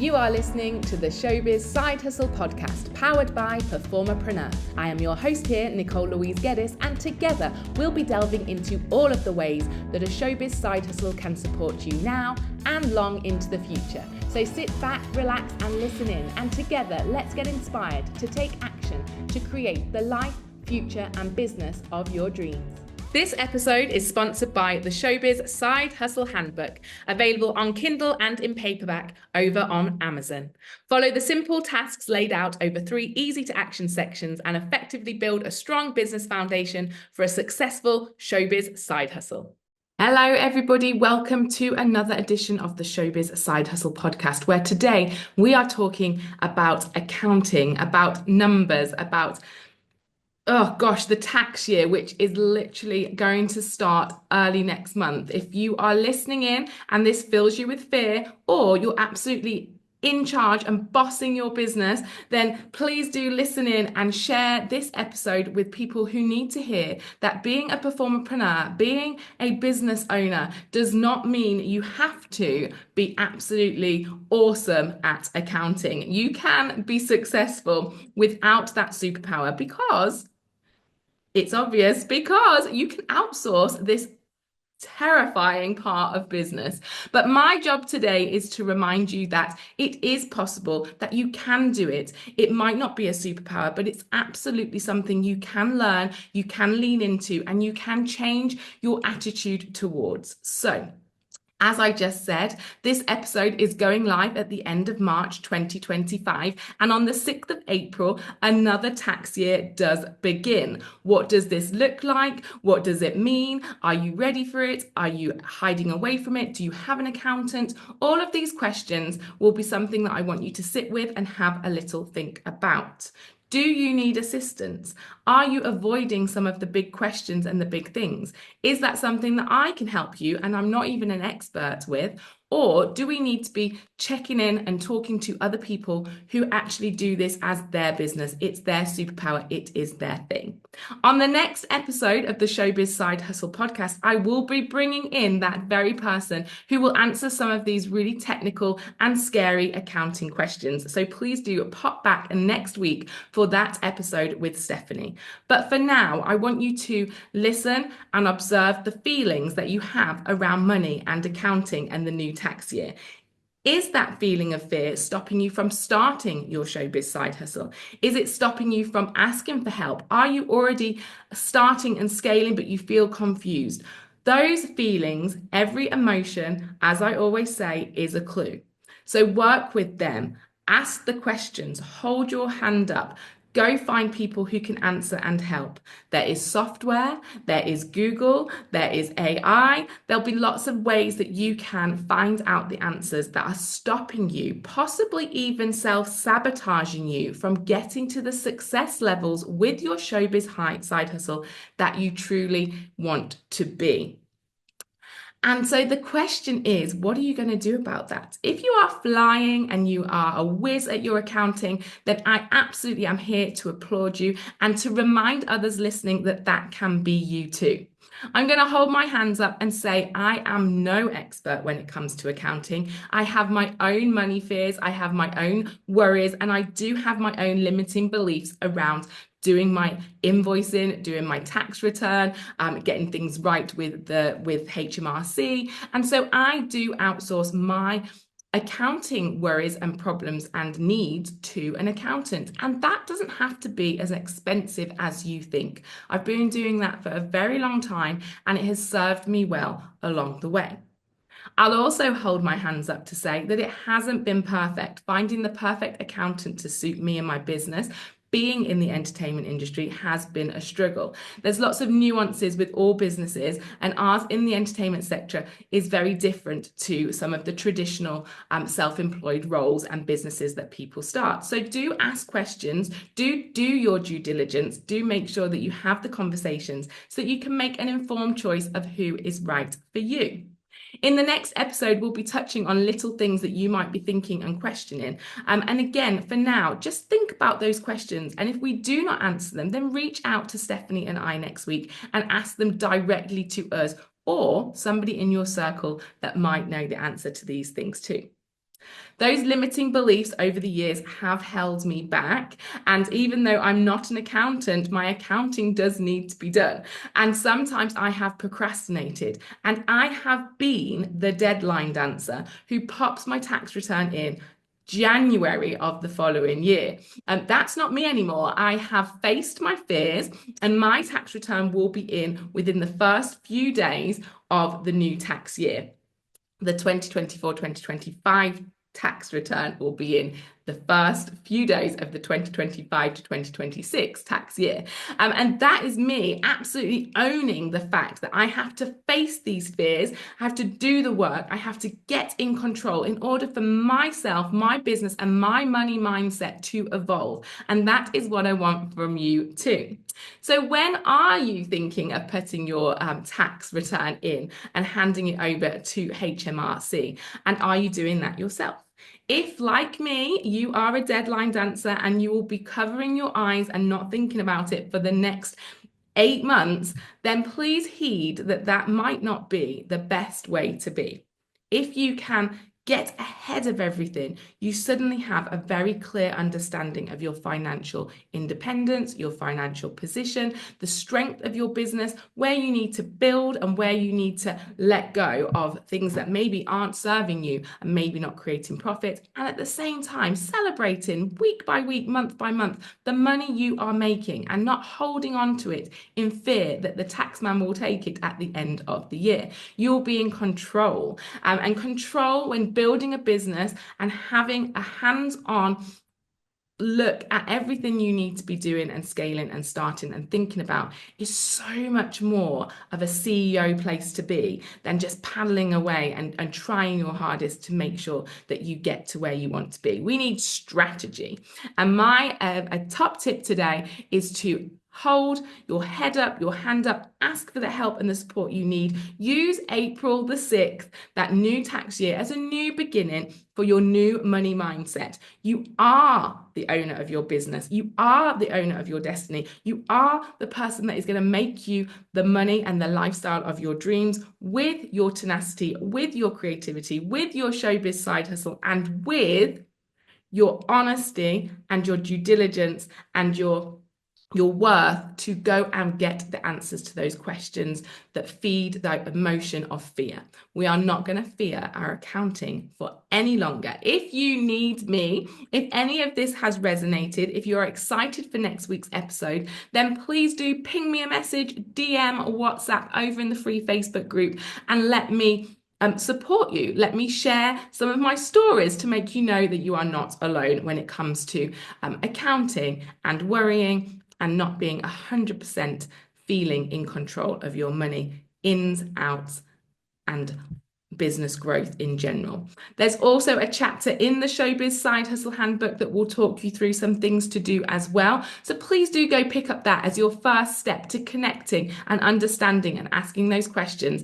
You are listening to the Showbiz Side Hustle Podcast, powered by PerformerPreneur. I am your host here, Nicole Louise Geddes, and together we'll be delving into all of the ways that a showbiz side hustle can support you now and long into the future. So sit back, relax, and listen in, and together let's get inspired to take action to create the life, future, and business of your dreams. This episode is sponsored by the Showbiz Side Hustle Handbook, available on Kindle and in paperback over on Amazon. Follow the simple tasks laid out over 3 easy-to-action sections and effectively build a strong business foundation for a successful showbiz side hustle. Hello, everybody. Welcome to another edition of the Showbiz Side Hustle Podcast, where today we are talking about accounting, about numbers, about the tax year, which is literally going to start early next month. If you are listening in and this fills you with fear, or you're absolutely in charge and bossing your business, then please do listen in and share this episode with people who need to hear that being a performerpreneur, being a business owner, does not mean you have to be absolutely awesome at accounting. You can be successful without that superpower, because it's obvious, because you can outsource this terrifying part of business. But my job today is to remind you that it is possible, that you can do it. It might not be a superpower, but it's absolutely something you can learn, you can lean into, and you can change your attitude towards. So, as I just said, this episode is going live at the end of March 2025, and on the 6th of April, another tax year does begin. What does this look like? What does it mean? Are you ready for it? Are you hiding away from it? Do you have an accountant? All of these questions will be something that I want you to sit with and have a little think about. Do you need assistance? Are you avoiding some of the big questions and the big things? Is that something that I can help you and I'm not even an expert with? Or do we need to be checking in and talking to other people who actually do this as their business? It's their superpower. It is their thing. On the next episode of the Showbiz Side Hustle Podcast, I will be bringing in that very person who will answer some of these really technical and scary accounting questions. So please do pop back next week for that episode with Stephanie. But for now, I want you to listen and observe the feelings that you have around money and accounting and the new tax year. Is that feeling of fear stopping you from starting your showbiz side hustle? Is it stopping you from asking for help? Are you already starting and scaling, but you feel confused? Those feelings, every emotion, as I always say, is a clue. So work with them. Ask the questions. Hold your hand up. Go find people who can answer and help. There is software, there is Google, there is AI. There'll be lots of ways that you can find out the answers that are stopping you, possibly even self-sabotaging you from getting to the success levels with your showbiz side hustle that you truly want to be. And so the question is, what are you going to do about that? If you are flying and you are a whiz at your accounting, then I absolutely am here to applaud you and to remind others listening that that can be you too. I'm going to hold my hands up and say I am no expert when it comes to accounting. I have my own money fears, I have my own worries, and I do have my own limiting beliefs around doing my invoicing, doing my tax return, getting things right with HMRC. And so I do outsource my accounting worries and problems and needs to an accountant. And that doesn't have to be as expensive as you think. I've been doing that for a very long time, and it has served me well along the way. I'll also hold my hands up to say that it hasn't been perfect. Finding the perfect accountant to suit me and my business, being in the entertainment industry, has been a struggle. There's lots of nuances with all businesses, and ours in the entertainment sector is very different to some of the traditional self-employed roles and businesses that people start. So do ask questions, do your due diligence, do make sure that you have the conversations so that you can make an informed choice of who is right for you. In the next episode, we'll be touching on little things that you might be thinking and questioning. And again, for now, just think about those questions. And if we do not answer them, then reach out to Stephanie and I next week and ask them directly to us, or somebody in your circle that might know the answer to these things too. Those limiting beliefs over the years have held me back. And even though I'm not an accountant, my accounting does need to be done. And sometimes I have procrastinated, and I have been the deadline dancer who pops my tax return in January of the following year. And that's not me anymore. I have faced my fears, and my tax return will be in within the first few days of the new tax year. The 2024-2025 tax return will be in the first few days of the 2025 to 2026 tax year. And that is me absolutely owning the fact that I have to face these fears, I have to do the work, I have to get in control in order for myself, my business, and my money mindset to evolve. And that is what I want from you too. So when are you thinking of putting your tax return in and handing it over to HMRC? And are you doing that yourself? If, like me, you are a deadline dancer and you will be covering your eyes and not thinking about it for the next 8 months, then please heed that that might not be the best way to be. If you can get ahead of everything, you suddenly have a very clear understanding of your financial independence, your financial position, the strength of your business, where you need to build and where you need to let go of things that maybe aren't serving you and maybe not creating profit. And at the same time, celebrating week by week, month by month, the money you are making and not holding on to it in fear that the taxman will take it at the end of the year. You'll be in control, and control when building a business and having a hands-on look at everything you need to be doing and scaling and starting and thinking about is so much more of a CEO place to be than just paddling away and trying your hardest to make sure that you get to where you want to be. We need strategy. And my a top tip today is to hold your head up, your hand up, ask for the help and the support you need. Use April the 6th, that new tax year, as a new beginning for your new money mindset. You are the owner of your business. You are the owner of your destiny. You are the person that is going to make you the money and the lifestyle of your dreams with your tenacity, with your creativity, with your showbiz side hustle, and with your honesty and your due diligence and your worth to go and get the answers to those questions that feed the emotion of fear. We are not going to fear our accounting for any longer. If you need me, if any of this has resonated, if you're excited for next week's episode, then please do ping me a message, DM, WhatsApp over in the free Facebook group, and let me support you. Let me share some of my stories to make you know that you are not alone when it comes to accounting and worrying and not being 100% feeling in control of your money, ins, outs, and business growth in general. There's also a chapter in the Showbiz Side Hustle Handbook that will talk you through some things to do as well. So please do go pick up that as your first step to connecting and understanding and asking those questions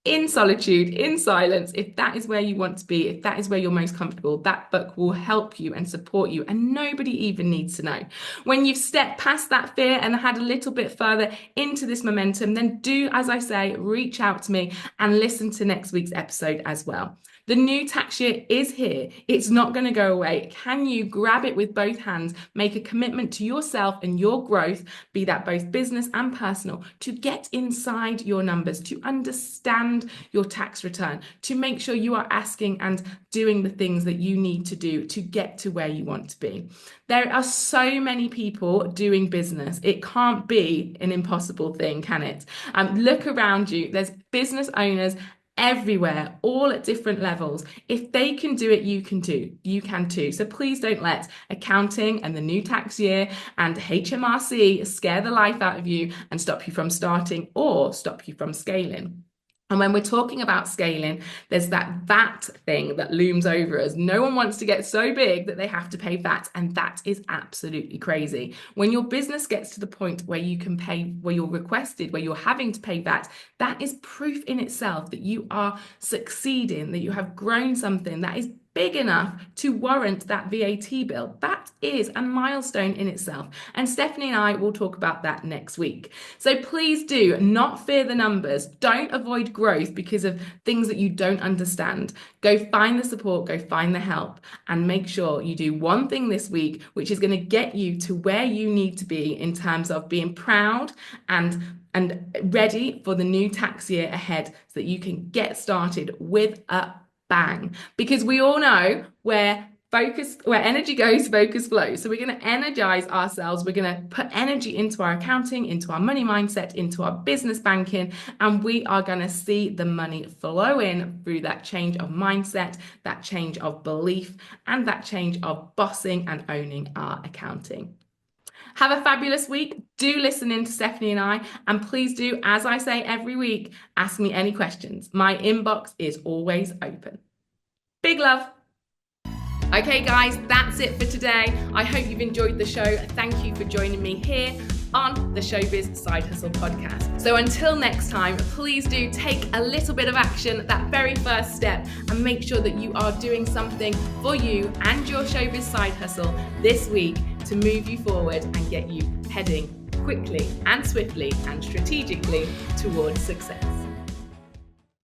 in solitude, in silence. If that is where you want to be, if that is where you're most comfortable, that book will help you and support you, and nobody even needs to know. When you've stepped past that fear and had a little bit further into this momentum, then do, as I say, reach out to me and listen to next week's episode as well. The new tax year is here. It's not going to go away. Can you grab it with both hands, make a commitment to yourself and your growth, be that both business and personal, to get inside your numbers, to understand your tax return, to make sure you are asking and doing the things that you need to do to get to where you want to be? There are so many people doing business. It can't be an impossible thing, can it? Look around you. There's business owners everywhere, all at different levels. If they can do it, you can too. So please don't let accounting and the new tax year and HMRC scare the life out of you and stop you from starting or stop you from scaling. And when we're talking about scaling, there's that VAT thing that looms over us. No one wants to get so big that they have to pay VAT, and that is absolutely crazy. When your business gets to the point where you can pay, where you're requested, where you're having to pay VAT, that is proof in itself that you are succeeding, that you have grown something that is big enough to warrant that VAT bill. That is a milestone in itself. And Stephanie and I will talk about that next week. So please do not fear the numbers. Don't avoid growth because of things that you don't understand. Go find the support, go find the help, and make sure you do one thing this week, which is going to get you to where you need to be in terms of being proud and ready for the new tax year ahead so that you can get started with a bang. Because we all know where energy goes, focus flows. So we're going to energize ourselves. We're going to put energy into our accounting, into our money mindset, into our business banking, and we are going to see the money flow in through that change of mindset, that change of belief, and that change of bossing and owning our accounting. Have a fabulous week. Do listen in to Stephanie and I, and please do, as I say every week, ask me any questions. My inbox is always open. Big love. Okay, guys, that's it for today. I hope you've enjoyed the show. Thank you for joining me here on the Showbiz Side Hustle Podcast. So until next time, please do take a little bit of action, that very first step, and make sure that you are doing something for you and your Showbiz Side Hustle this week to move you forward and get you heading quickly and swiftly and strategically towards success.